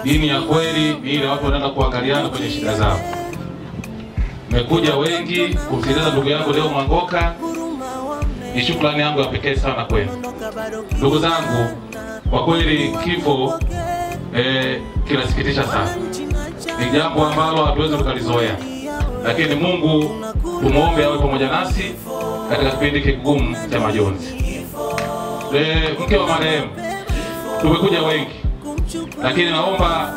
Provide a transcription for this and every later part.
dini ya kweli ni ile watu wanaenda kuangaliana kwenye shida zao. Mmekuja wengi kumsikiliza ndugu yangu Deo Mwangoka. Ni shukrani yangu ya pekee sana kwenu. Ndugu zangu, kwa kweli kifo kinasikitisha sana. Ni jambo ambalo hatuwezi tukalizoea. Lakini Mungu tumuombe awe pamoja nasi katika kipindi kigumu cha majonzi. Mke wa marehemu, tumekuja wengi. Lakini naomba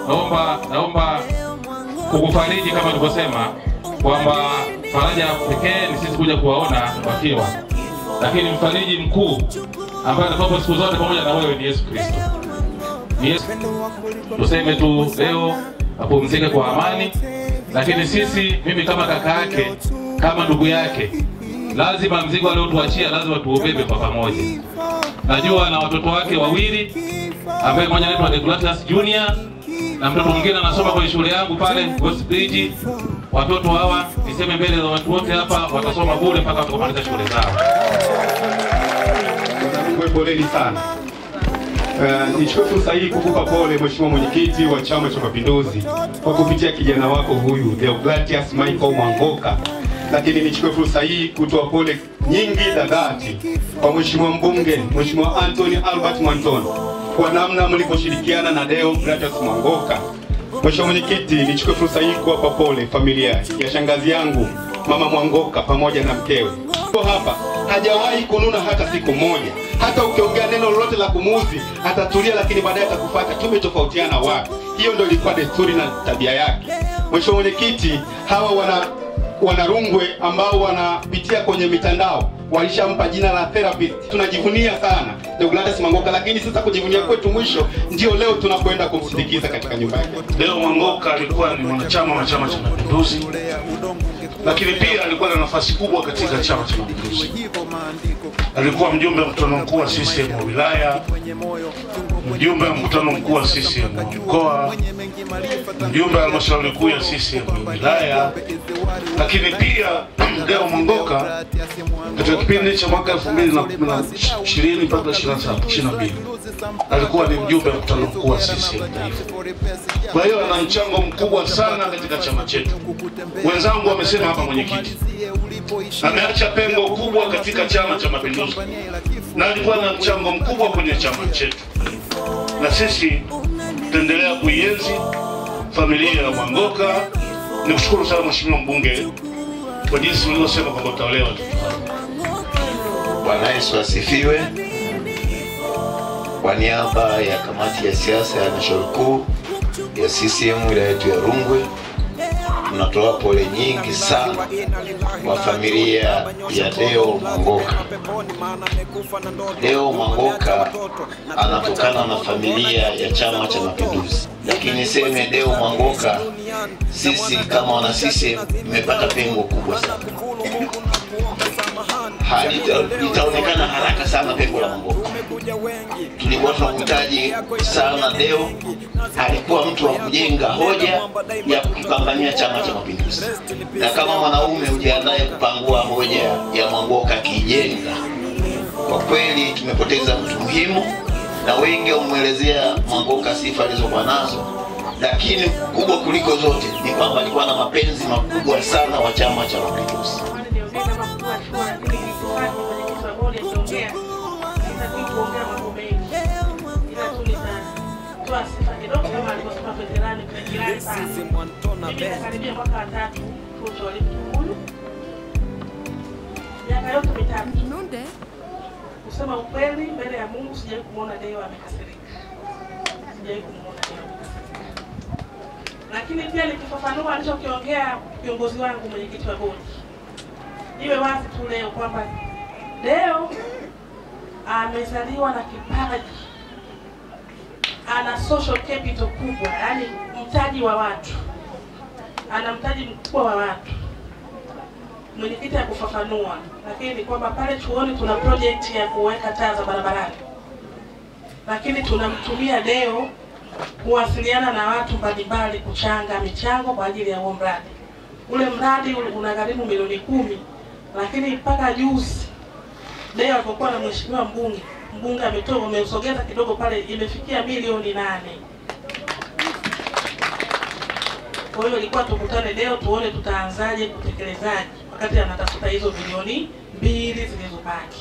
kukufariji kama nilivyosema kwamba faraja pekee ni sisi kuja kuwaona wakiwa. Lakini mfariji mkuu ambaye atakuwa siku zote pamoja na wewe ni Yesu Kristo. Ni Yesu. Tuseme tu leo apumzike kwa amani. Lakini sisi, mimi kama kaka yake, kama ndugu yake, lazima mzigo aliotuachia lazima tuubebe kwa pamoja. Najua na watoto wake wawili, ambaye mmoja anaitwa Deogratias Junior na mtoto mwingine anasoma kwenye shule yangu pale West Bridge. Watoto hawa niseme mbele za watu wote hapa watasoma bure mpaka watakapomaliza shule zao. Poleni sana. Nichukue fursa hii kukupa pole Mheshimiwa Mwenyekiti wa Chama cha Mapinduzi kwa kupitia kijana wako huyu Deogratias Michael Mwangoka. Lakini nichukue fursa hii kutoa pole nyingi za dhati kwa Mheshimiwa Mbunge, Mheshimiwa Anthony Albert Mwanton, kwa namna mliposhirikiana na Deogratias Mwangoka. Mheshimiwa Mwenyekiti, nichukue fursa hii kuwapa pole familia ya shangazi yangu Mama Mwangoka pamoja na mkewe. Hapa hajawahi kununa hata siku moja. Hata ukiongea neno lolote la kumuudhi atatulia, lakini baadaye atakufuata. Tumetofautiana wapi? Hiyo ndio ilikuwa desturi na tabia yake. Mheshimiwa Mwenyekiti, hawa wanarungwe ambao wanapitia kwenye mitandao walishampa jina la therapist. Tunajivunia sana Deogratias Mwangoka, lakini sasa kujivunia kwetu mwisho ndio leo tunakwenda kumsindikiza katika nyumba yake. Deo Mwangoka alikuwa ni mwanachama wa Chama cha Mapinduzi, lakini pia alikuwa na nafasi kubwa katika Chama cha Mapinduzi. Alikuwa mjumbe wa mkutano mkuu wa CCM wa wilaya, mjumbe wa mkutano mkuu wa CCM wa mkoa, mjumbe wa halmashauri kuu ya CCM wa wilaya. Lakini pia Deo Mwangoka katika kipindi cha mwaka 2020 mpaka 2022 alikuwa ni mjumbe wa mkutano mkuu wa CCM taifa. Kwa hiyo ana mchango mkubwa sana katika chama chetu. Wenzangu wamesema hapa, mwenyekiti ameacha pengo kubwa katika Chama cha Mapinduzi na alikuwa na mchango mkubwa kwenye chama chetu, na sisi tutaendelea kuienzi familia ya Mwangoka. Nikushukuru sana Mheshimiwa Mbunge kwa jinsi ulivyosema kwamba utaolewa. Bwana Yesu asifiwe. Kwa niaba ya kamati ya siasa ya halmashauri kuu ya CCM wilaya yetu ya Rungwe, tunatoa pole nyingi sana kwa familia ya Deo Mwangoka. Deo Mwangoka anatokana na familia ya Chama cha Mapinduzi, lakini sema Deo Mwangoka, sisi kama wana CCM tumepata pengo kubwa sana. Itaonekana haraka sana pengo la Mwangoka. Tulikuwa tunamhitaji sana Deo. Alikuwa mtu wa kujenga hoja ya kukipambania Chama cha Mapinduzi, na kama mwanaume ujiandae kupangua hoja ya Mwangoka kijenga. Kwa kweli tumepoteza mtu muhimu, na wengi wameelezea Mwangoka sifa alizokuwa nazo, lakini kubwa kuliko zote ni kwamba alikuwa na mapenzi makubwa sana wa Chama cha Mapinduzi. Kusema ukweli mbele ya Mungu, sijawahi kumuona Deo amekasirika. Sijawahi kumuona Deo amekasirika. Lakini pia nikifafanua alichokiongea kiongozi wangu mwenyekiti wa bodi, iwe wazi tu leo kwamba Deo amezaliwa na kipaji, ana social capital kubwa, yani mtaji wa watu, ana mtaji mkubwa wa watu. Mwenyekiti ya kufafanua, lakini ni kwamba pale chuoni tuna project ya kuweka taa za barabarani, lakini tunamtumia Deo kuwasiliana na watu mbalimbali kuchanga michango kwa ajili ya huo mradi. Ule mradi unagharimu milioni 10, lakini mpaka juzi Deo alipokuwa na mheshimiwa mbunge ametoa, ameusogeza kidogo pale, imefikia milioni 8. Kwa hiyo ilikuwa tukutane leo tuone tutaanzaje kutekelezaji wakati anatafuta hizo milioni 2 zilizobaki.